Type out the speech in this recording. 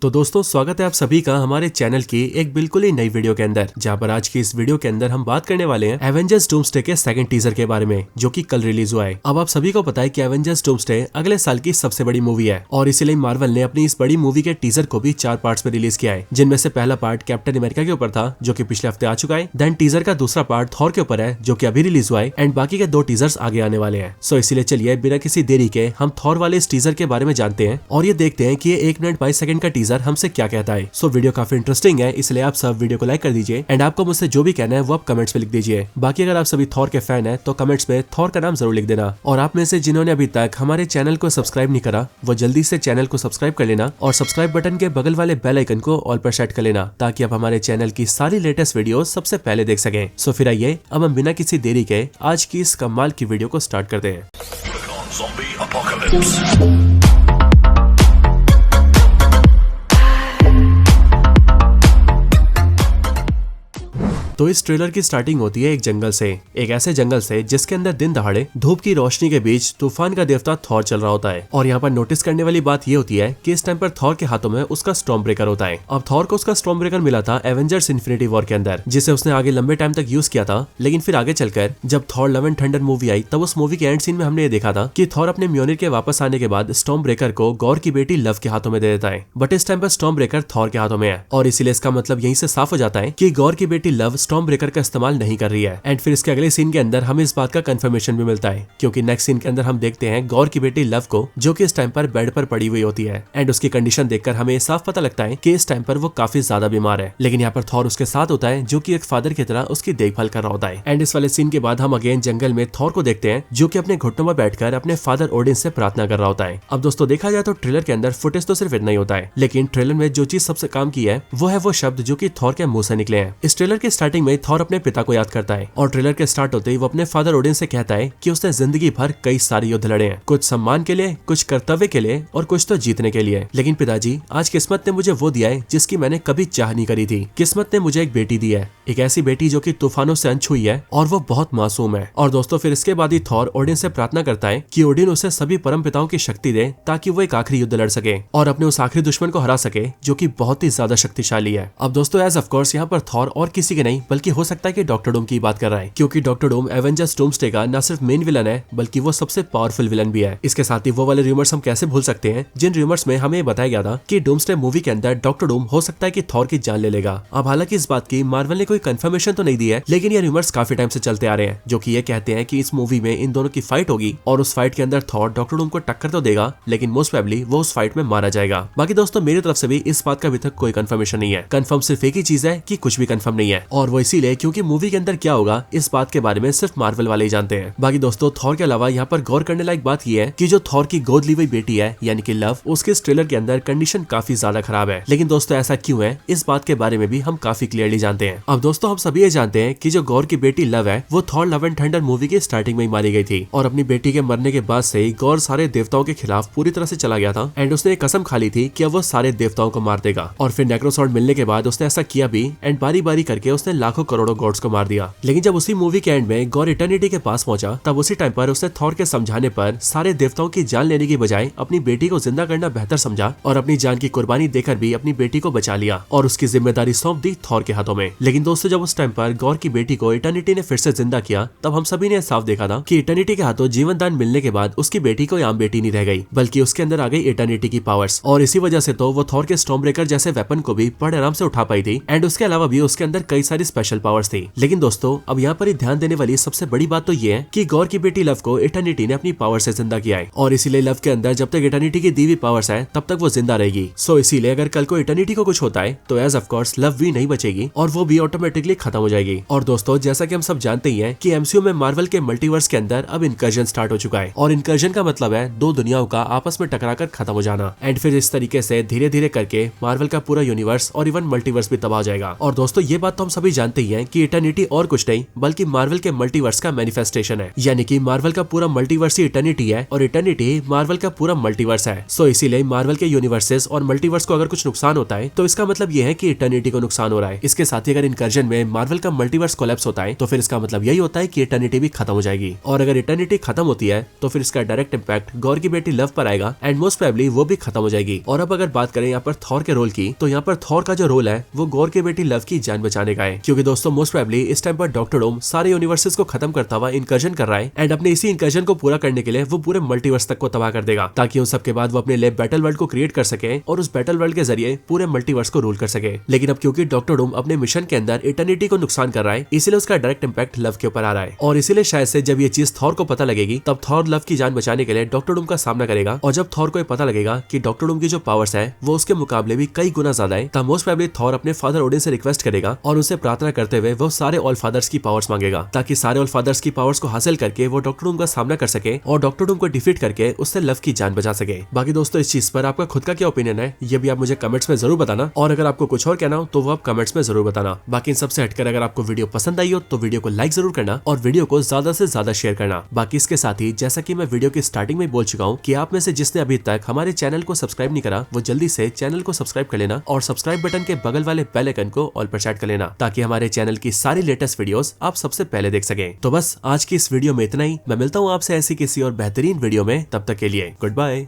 तो दोस्तों स्वागत है आप सभी का हमारे चैनल की एक बिल्कुल ही नई वीडियो के अंदर, जहां पर आज की इस वीडियो के अंदर हम बात करने वाले हैं एवेंजर्स डूम्सडे के सेकंड टीजर के बारे में, जो कि कल रिलीज हुआ है। अब आप सभी को पता है कि एवेंजर्स डूम्सडे अगले साल की सबसे बड़ी मूवी है और इसीलिए मार्वल ने अपनी इस बड़ी मूवी के टीजर को भी 4 पार्ट्स में रिलीज किया है, जिनमें से पहला पार्ट कैप्टन अमेरिका के ऊपर था जो कि पिछले हफ्ते आ चुका है। देन टीजर का दूसरा पार्ट थॉर के ऊपर है जो कि अभी रिलीज हुआ है एंड बाकी के 2 टीजर्स आगे आने वाले हैं। सो इसीलिए चलिए बिना किसी देरी के हम थॉर वाले इस टीजर के बारे में जानते हैं और ये देखते हैं कि ये 1 मिनट 22 सेकंड का टीजर हमसे क्या कहता है। सो वीडियो काफी इंटरेस्टिंग है, इसलिए आप सब वीडियो को लाइक कर दीजिए एंड आपको मुझसे जो भी कहना है वो आप कमेंट्स में लिख दीजिए। बाकी अगर आप सभी थॉर के फैन हैं तो कमेंट्स में थॉर का नाम जरूर लिख देना, और आप में से जिन्होंने अभी तक हमारे चैनल को सब्सक्राइब नहीं करा वो जल्दी से चैनल को सब्सक्राइब कर लेना और सब्सक्राइब बटन के बगल वाले बेल आइकन को ऑल पर सेट कर लेना ताकि आप हमारे चैनल की सारी लेटेस्ट वीडियो सबसे पहले देख सकें। सो फिर आइए अब हम बिना किसी देरी के आज की इस कमाल की वीडियो को स्टार्ट करते हैं। तो इस ट्रेलर की स्टार्टिंग होती है एक जंगल से, एक ऐसे जंगल से जिसके अंदर दिन दहाड़े धूप की रोशनी के बीच तूफान का देवता थॉर चल रहा होता है। और यहाँ पर नोटिस करने वाली बात ये होती है कि इस टाइम पर थॉर के हाथों में उसका स्टॉर्म ब्रेकर होता है। अब थॉर को उसका स्टॉर्म ब्रेकर मिला था एवेंजर्स इन्फिनिटी वॉर के अंदर, जिसे उसने आगे लंबे टाइम तक यूज किया था। लेकिन फिर आगे चलकर जब Thor love and thunder movie आई तब उस मूवी के एंड सीन में हमने ये देखा था कि थॉर अपने म्योनिर के वापस आने के बाद स्टॉर्म ब्रेकर को गॉर की बेटी लव के हाथों में दे देता है। बट इस टाइम पर स्टॉर्म ब्रेकर थॉर के हाथों में है और इसीलिए इसका मतलब यहीं से साफ हो जाता है कि गॉर की बेटी लव स्टॉर्म ब्रेकर का इस्तेमाल नहीं कर रही है। एंड फिर इसके अगले सीन के अंदर हमें इस बात का कंफर्मेशन भी मिलता है, क्योंकि नेक्स्ट सीन के अंदर हम देखते हैं गौर की बेटी लव को जो कि इस टाइम पर बेड पर पड़ी हुई होती है एंड उसकी कंडीशन देखकर हमें साफ पता लगता है कि इस टाइम पर वो काफी ज्यादा बीमार है। लेकिन यहाँ पर थॉर उसके साथ होता है जो कि एक फादर की तरह उसकी देखभाल कर रहा होता है। एंड इस वाले सीन के बाद हम अगेन जंगल में थॉर को देखते हैं जो कि अपने घुटनों में बैठकर अपने फादर ओडिन से प्रार्थना कर रहा होता है। अब दोस्तों देखा जाए तो ट्रेलर के अंदर फुटेज तो सिर्फ इतना ही होता है, लेकिन ट्रेलर में जो चीज सबसे काम की है वो है वो शब्द जो कि थॉर के मुंह से निकले हैं। इस ट्रेलर की स्टार्टिंग में थॉर अपने पिता को याद करता है और ट्रेलर के स्टार्ट होते ही वो अपने फादर ओडिन से कहता है कि उसने जिंदगी भर कई सारे युद्ध लड़े हैं, कुछ सम्मान के लिए, कुछ कर्तव्य के लिए और कुछ तो जीतने के लिए। लेकिन पिताजी आज किस्मत ने मुझे वो दिया है जिसकी मैंने कभी चाह नहीं करी थी। किस्मत ने मुझे एक बेटी दी है, एक ऐसी बेटी जो कि तूफानों से अनछुई है और वो बहुत मासूम है। और दोस्तों फिर इसके बाद ही थॉर ओडिन से प्रार्थना करता है कि ओडिन उसे सभी परम पिताओं की शक्ति दे ताकि वो एक आखिरी युद्ध लड़ सके और अपने उस आखिरी दुश्मन को हरा सके जो कि बहुत ही ज्यादा शक्तिशाली है। अब दोस्तों एज ऑफ कोर्स यहाँ पर थॉर और किसी के नहीं बल्कि हो सकता है कि डॉक्टर डूम की बात कर रहा है, क्योंकि डॉक्टर डूम एवेंजर्स डूम्सडे का न सिर्फ मेन विलन है बल्कि वो सबसे पावरफुल विलन भी है। इसके साथ ही वो वाले रूमर्स हम कैसे भूल सकते हैं जिन रूमर्स में हमें बताया गया था कि डूम्सडे मूवी के अंदर डॉक्टर डूम हो सकता है कि थॉर की जान ले लेगा। अब हालांकि इस बात की मार्वल ने कोई कंफर्मेशन तो नहीं दी है, लेकिन ये रूमर्स काफी टाइम से चलते आ रहे हैं जो कि ये कहते हैं कि इस मूवी में इन दोनों की फाइट होगी और उस फाइट के अंदर थॉर डॉक्टर डूम को टक्कर तो देगा लेकिन मोस्ट प्रोबेबली वो उस फाइट में मारा जाएगा। बाकी दोस्तों मेरी तरफ से भी इस बात का अभी तक कोई कंफर्मेशन नहीं है। कंफर्म सिर्फ एक ही चीज है कि कुछ भी कंफर्म नहीं है, और वो इसीलिए क्योंकि मूवी के अंदर क्या होगा इस बात के बारे में सिर्फ मार्वल वाले ही जानते हैं। बाकी दोस्तों थॉर के अलावा यहाँ पर गौर करने लायक बात यह है कि जो थॉर की गोद ली हुई बेटी है यानी कि लव, उसके इस ट्रेलर के अंदर कंडीशन काफी ज्यादा खराब है। लेकिन दोस्तों ऐसा क्यों है इस बात के बारे में भी हम काफी क्लियरली जानते हैं। अब दोस्तों हम सभी ये जानते हैं कि जो गौर की बेटी लव है वो Thor love and thunder movie के स्टार्टिंग में ही मारी गई थी और अपनी बेटी के मरने के बाद से गौर सारे देवताओं के खिलाफ पूरी तरह से चला गया था एंड उसने एक कसम खा ली थी कि अब वो सारे देवताओं को मार देगा। और फिर नेक्रोसॉर्ड मिलने के बाद उसने ऐसा किया भी एंड बारी बारी करके उसने लाखों करोड़ों गॉड्स को मार दिया। लेकिन जब उसी मूवी के एंड में गौर इटर्निटी के पास पहुंचा तब उसी टाइम पर उसने थॉर के समझाने पर सारे देवताओं की जान लेने की बजाय अपनी बेटी को जिंदा करना बेहतर समझा और अपनी जान की कुर्बानी देकर भी अपनी बेटी को बचा लिया और उसकी जिम्मेदारी सौंप दी थॉर के हाथों में। लेकिन दोस्तों जब उस टाइम पर गौर की बेटी को इटर्निटी ने फिर से जिंदा किया तब हम सभी ने साफ देखा था कि इटर्निटी के हाथों जीवन दान मिलने के बाद उसकी बेटी कोई आम बेटी नहीं रह गई बल्कि उसके अंदर आ गई इटर्निटी की पावर्स, और इसी वजह से तो वो थॉर के स्टॉर्म ब्रेकर जैसे वेपन को भी बड़े आराम से उठा पाई थी एंड उसके अलावा भी उसके अंदर कई सारी स्पेशल पावर्स थी। लेकिन दोस्तों अब यहाँ पर ध्यान देने वाली सबसे बड़ी बात तो ये है कि गौर की बेटी लव को इटर्निटी ने अपनी पावर से जिंदा किया है और इसीलिए लव के अंदर जब तक इटर्निटी की दी हुई पावर्स है तब तक वो जिंदा रहेगी। सो इसीलिए अगर कल को इटर्निटी को कुछ होता है तो एज ऑफ कोर्स लव भी नहीं बचेगी और वो भी ऑटोमेटिकली खत्म हो जाएगी। और दोस्तों जैसा कि हम सब जानते ही हैं कि एमसीयू में मार्वल के मल्टीवर्स के अंदर अब इनकर्जन स्टार्ट हो चुका है और इनकर्जन का मतलब है 2 दुनियाओं का आपस में टकराकर खत्म हो जाना एंड फिर इस तरीके से धीरे धीरे करके मार्वल का पूरा यूनिवर्स और इवन मल्टीवर्स भी तबाह हो जाएगा। और दोस्तों ये बात तो हम सभी जानते ही हैं कि इटर्निटी और कुछ नहीं बल्कि मार्वल के मल्टीवर्स का मैनिफेस्टेशन है, यानी कि मार्वल का पूरा मल्टीवर्स ही इटर्निटी है और इटर्निटी मार्वल का पूरा मल्टीवर्स है। सो इसीलिए मार्वल के यूनिवर्सेस और मल्टीवर्स को अगर कुछ नुकसान होता है तो इसका मतलब ये है कि इटर्निटी को नुकसान हो रहा है। इसके साथ ही अगर इनकर्जन में मार्वल का मल्टीवर्स कोलैप्स होता है तो फिर इसका मतलब यही होता है कि इटर्निटी भी खत्म हो जाएगी, और अगर इटर्निटी खत्म होती है तो फिर इसका डायरेक्ट इंपैक्ट गॉर की बेटी लव पर आएगा एंड मोस्ट प्रोबेबली वो भी खत्म हो जाएगी। और अब अगर बात करें यहाँ पर थॉर के रोल की, तो यहाँ पर थॉर का जो रोल है वो गॉर की बेटी लव की जान बचाने का है, क्योंकि दोस्तों मोस्ट प्रोबेबली इस टाइम पर डॉक्टर डूम सारे यूनिवर्सेस को खत्म करता हुआ इनकर्जन कर रहा है एंड अपने इसी इनकर्जन को पूरा करने के लिए वो पूरे मल्टीवर्स तक को तबाह कर देगा, ताकि उन सब के बाद वो अपने लिए बैटल वर्ल्ड को क्रिएट कर सके और उस बैटल वर्ल्ड के जरिए पूरे मल्टीवर्स को रूल कर सके। लेकिन अब क्योंकि डॉक्टर डूम अपने मिशन के अंदर इटर्निटी को नुकसान कर रहा है, इसीलिए उसका डायरेक्ट इंपैक्ट लव के ऊपर आ रहा है, और इसीलिए शायद से जब ये चीज थॉर को पता लगेगी तब थॉर लव की जान बचाने के लिए डॉक्टर डूम का सामना करेगा। और जब थॉर को ये पता लगेगा कि डॉक्टर डूम की जो पावर्स है वो उसके मुकाबले भी कई गुना ज्यादा है, तब मोस्ट प्रोबेबली थॉर अपने फादर ओडिन से रिक्वेस्ट करेगा और उनसे प्रार्थना करते हुए वो सारे ऑल फादर्स की पावर्स मांगेगा, ताकि सारे ऑल फादर्स की पावर्स को हासिल करके वो डॉक्टर डूम का सामना कर सके और डॉक्टर डूम को डिफीट करके उससे लव की जान बचा सके। बाकी दोस्तों इस चीज पर आपका खुद का क्या ओपिनियन है ये भी आप मुझे कमेंट्स में जरूर बताना, और अगर आपको कुछ और कहना हो तो वो आप कमेंट्स में जरूर बताना। बाकी इन सबसे हटकर अगर आपको वीडियो पसंद आई हो तो वीडियो को लाइक जरूर करना और वीडियो को ज्यादा से ज्यादा शेयर करना। बाकी इसके साथ ही जैसा कि मैं वीडियो की स्टार्टिंग में बोल चुका हूँ कि आप में से जिसने अभी तक हमारे चैनल को सब्सक्राइब नहीं करा वो जल्दी से चैनल को सब्सक्राइब कर लेना और सब्सक्राइब बटन के बगल वाले बेल आइकन को ऑल पर सेट कर लेना, ताकि हमारे चैनल की सारी लेटेस्ट वीडियोस आप सबसे पहले देख सकें। तो बस आज की इस वीडियो में इतना ही। मैं मिलता हूँ आपसे ऐसी किसी और बेहतरीन वीडियो में, तब तक के लिए गुड बाय।